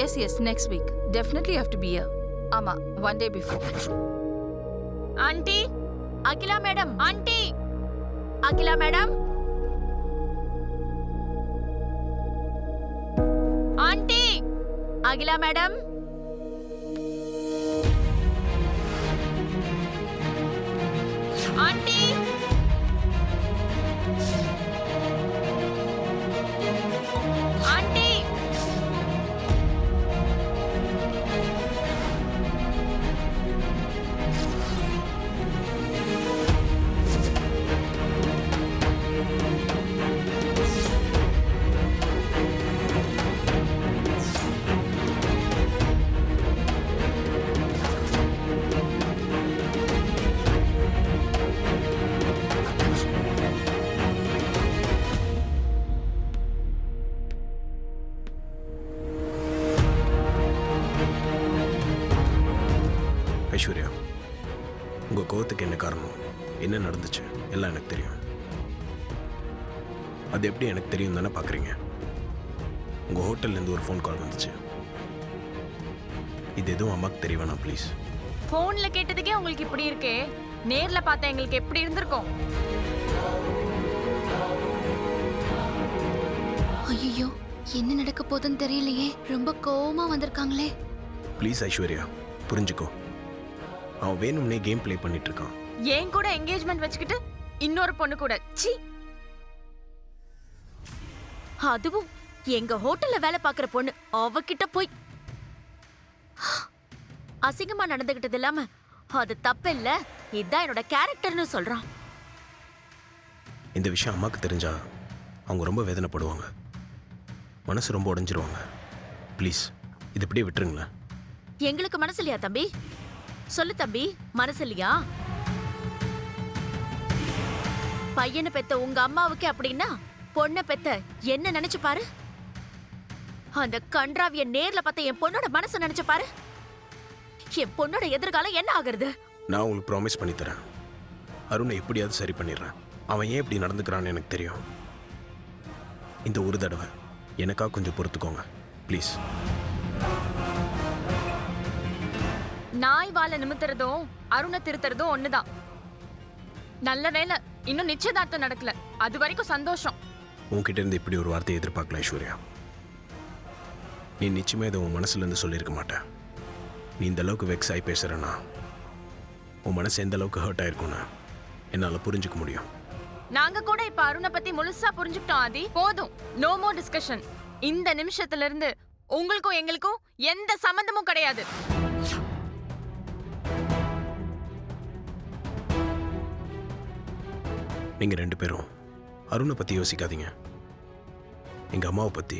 Yes, next week. Definitely have to be here. ஆமா, one day before. Aunty, Akila madam, aunty, Akila madam, aunty, Akila madam, aunty, aunty. Aishwarya, உங்கள் கோவத்துக்கு என்ன காரணம், என்ன நடந்துச்சு எல்லாம் எனக்கு தெரியும். அது எப்படி எனக்கு தெரியும் தானே பார்க்குறீங்க. உங்கள் ஹோட்டல்லேருந்து ஒரு ஃபோன் கால் வந்துச்சு. இது எதுவும் அம்மாவுக்கு தெரிய வேணாம் ப்ளீஸ். போன்ல கேட்டதுக்கே உங்களுக்கு இப்படி இருக்கே, நேர்ல பார்த்தா எங்களுக்கு எப்படி இருந்திருக்கும்? ஐயோ, என்ன நடக்க போதுன்னு தெரியலையே. ரொம்ப கோவமா வந்திருக்காங்களே. ப்ளீஸ் ஐஸ்வர்யா, புரிஞ்சுக்கோ. அவன் வேணும்னே கேம் ப்ளே பண்ணிட்டு இருக்கான். ஏன் கூட என்கேஜ்மெண்ட் வச்சுக்கிட்டு இன்னொரு பொண்ணு கூட. சி, அதுவும் எங்க ஹோட்டல்ல வேலை பார்க்குற பொண்ணு. அவகிட்ட போய் அசிங்கமா நடந்துகிட்டது இல்லாம அது தப்பு இல்ல, இதுதான் என்னோட கேரக்டர்னு சொல்றான். இந்த விஷயம் அம்மாவுக்கு தெரிஞ்சா அவங்க ரொம்ப வேதனைப்படுவாங்க, மனசு ரொம்ப உடைஞ்சிருவாங்க. ப்ளீஸ் இது இப்படியே விட்டுருங்களேன். எங்களுக்கு மனசு இல்லையா தம்பி? சொல்லு தம்பி, மனசு இல்லையா? பையனை பெத்த உங்க அம்மாவுக்கு அப்படின்னா பொண்ணை பெத்த என்ன நினைச்சு பாரு. அந்த கன்றாவிய நேர்ல பார்த்த என் பொண்ணோட மனசு நினைச்சு பாரு. என் பொண்ணோட எதிர்காலம் என்ன ஆகுறது? நான் உங்களுக்கு ப்ராமிஸ் பண்ணி தரேன், அருணை எப்படியாவது சரி பண்ணிடுறேன். அவன் ஏன் இப்படி நடந்துக்கிறான்னு எனக்கு தெரியும். இந்த ஒரு தடவை எனக்காக கொஞ்சம் பொறுத்துக்கோங்க ப்ளீஸ். நாய் வாழ நிமித்துறதும் அருணை திருத்துறதும் ஒண்ணுதான். நல்ல வேலை இன்னும் நிச்சயதார்த்தம் நடக்கல, அது வரைக்கும் சந்தோஷம். உன்கிட்ட இருந்து இப்படி ஒரு வார்த்தையை எதிர்பார்க்கல ஐஸ்வர்யா. நீ நிச்சயமே இதை உன் மனசுல இருந்து சொல்லியிருக்க மாட்டேன். நீ இந்த அளவுக்கு வெக்ஸ் ஆகி பேசுறேன்னா உன் மனசு எந்த அளவுக்கு ஹர்ட் ஆயிருக்கும்னு என்னால் புரிஞ்சுக்க முடியும். நாங்க கூட இப்ப அருணை பத்தி முழுசா புரிஞ்சுக்கிட்டோம் ஆதி. போதும், நோ மோர் டிஸ்கஷன். இந்த நிமிஷத்துல இருந்து உங்களுக்கும் எங்களுக்கும் எந்த சம்பந்தமும் கிடையாது. நீங்க ரெண்டு பேரும் அருணை பத்தி யோசிக்காதீங்க. எங்க அம்மாவை பத்தி,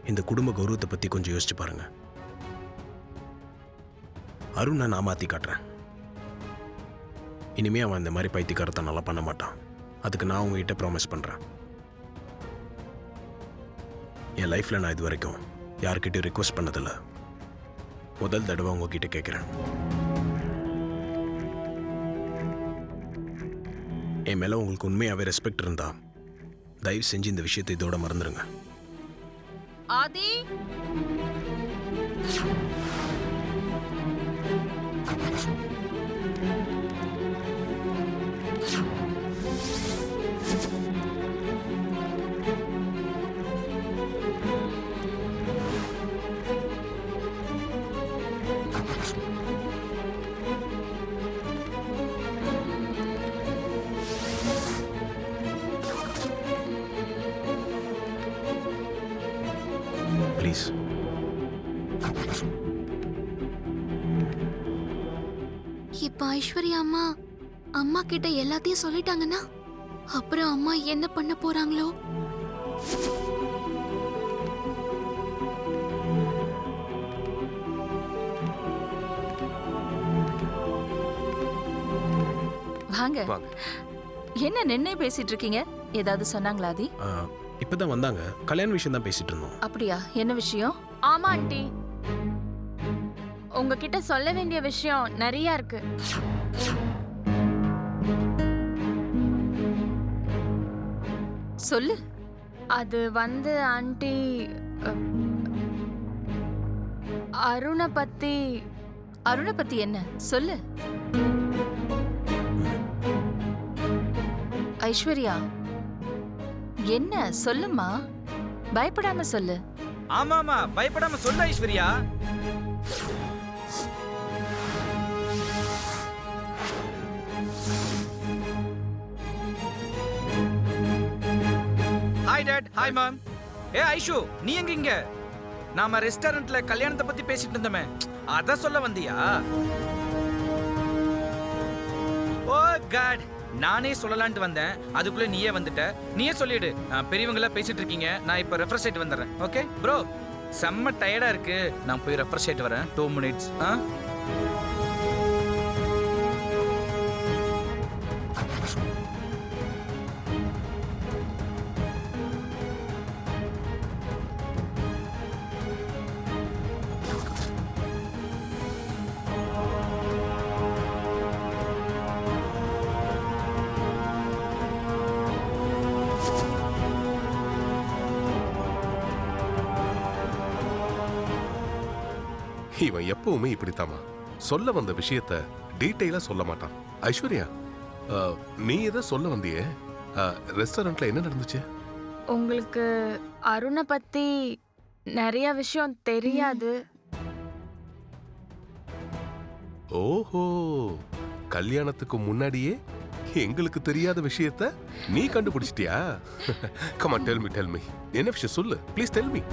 இந்த குடும்ப கௌரவத்தை பத்தி கொஞ்சம் யோசிச்சு பாருங்க. அருணை நான் மாத்தி காட்டுறேன். இனிமே அவன் இந்த மாதிரி பைத்தியக்காரத்தை நல்லா பண்ண மாட்டான். அதுக்கு நான் உங்ககிட்ட ப்ராமிஸ் பண்றேன். என் லைஃப்ல நான் இது வரைக்கும் யார்கிட்டயும் ரிக்வெஸ்ட் பண்ணதில்லை. முதல் தடவை உங்ககிட்ட கேட்குறேன். என் மேல உங்களுக்கு உண்மையாவே ரெஸ்பெக்ட் இருந்தா தயவு செஞ்சு இந்த விஷயத்தை இதோட மறந்துடுங்க. ஆதி, ப்ளீஸ். இப்ப ஐஸ்வர்யா அம்மா கிட்ட எல்லாத்தையும் சொல்லிட்டாங்கன்னா அப்புறம் அம்மா என்ன பண்ண போறாங்களோ? வாங்க. என்ன நின்னே பேசிட்டு இருக்கீங்க? ஏதாவது சொன்னாங்களா ஆதி? இப்பதான் வந்தாங்க. கல்யாண விஷயம் தான் பேசிட்டு இருந்தோம். அப்படியா? என்ன விஷயம்? ஆமா ஆண்டி, உங்ககிட்ட சொல்ல வேண்டிய விஷயம் நிறைய இருக்கு. சொல்லு. அது வந்து ஆண்டி, அருணை பத்தி அருணை பத்தி என்ன சொல்லு. ஐஸ்வர்யா என்ன சொல்லுமா, பயப்படாம சொல்லு. ஆமாமா, பயப்படாம சொல்ல Aishwarya. Hi dad, hi mom. ஏ ஐஷு, நீ எங்க இங்க? நாம ரெஸ்டாரண்ட்ல கல்யாணத்தை பத்தி பேசிட்டு இருந்தோமே, அத சொல்ல வந்தியா? ஓ காட், நானே சொல்லலான்ட்டு வந்தேன், அதுக்குள்ள நீயே வந்துட்ட. நீயே சொல்லிடு. பெரியவங்கள பேசிட்டு இருக்கீங்க, நான் இப்ப ரெஃப்ரெஷ் ஆயிட்டு வந்துடுறேன். ஓகே ப்ரோ, செம்ம டயர்டா இருக்கு, நான் போய் ரெஃப்ரெஷ் ஆயிட்டு வரேன். 2 minutes. இவன் எப்பவுமே இப்படித்தாமா, சொல்ல வந்த விஷயத்த டீட்டெயிலா சொல்ல மாட்டான். ஐஸ்வர்யா, நீ எதை சொல்ல வந்தியே? ரெஸ்டாரண்ட்ல என்ன நடந்துச்சு? உங்களுக்கு அருணை பத்தி நிறைய விஷயம் தெரியாது. ஓஹோ, கல்யாணத்துக்கு முன்னாடியே எங்களுக்கு தெரியாத விஷயத்த நீ கண்டுபிடிச்சிட்டியா? Come on, tell me. என்ன விஷயம் சொல்லு, ப்ளீஸ் டெல் மீ.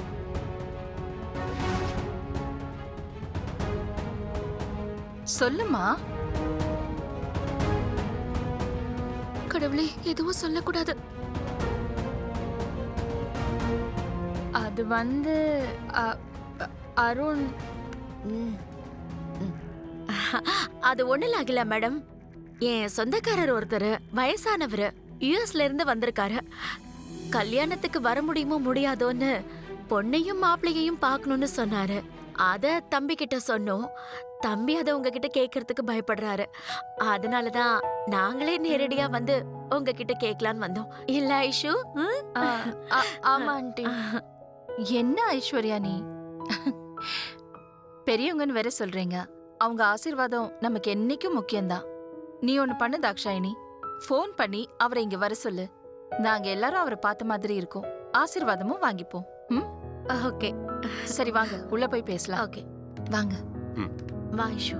சொல்லுமா. கடவுளே, எதுவும் சொல்லக்கூடாது. அது வந்து அருண் அது ஒண்ணுல ஆகல மேடம். என் சொந்தக்காரர் ஒருத்தர் வயசானவர் யுஎஸ்ல இருந்து வந்திருக்காரு. கல்யாணத்துக்கு வர முடியுமோ முடியாதோன்னு பொண்ணையும் மாப்பிள்ளையையும் பார்க்கணும்னு சொன்னாரு. அத தம்பி கிட்ட சொன்னோம். தம்பி அதை உங்ககிட்ட கேட்கறதுக்கு பயப்படுறாரு. அதனாலதான் நாங்களே நேரடியா வந்து உங்ககிட்ட கேட்கலான்னு வந்தோம். இல்ல ஐஷு? ஆமா ஆண்டி. என்ன ஐஸ்வர்யா நீ பெரியவங்கன்னு வேற சொல்றீங்க. அவங்க ஆசீர்வாதம் நமக்கு என்னைக்கும் முக்கியம்தான். நீ ஒண்ணு பண்ணு தாக்ஷாயினி, ஃபோன் பண்ணி அவரை இங்க வர சொல்லு. நாங்க எல்லாரும் அவரை பார்த்த மாதிரி இருக்கோம், ஆசீர்வாதமும் வாங்கிப்போம். ஓகே, சரி வாங்க, உள்ள போய் பேசலாம். ஓகே வாங்க. வா ஐஷு.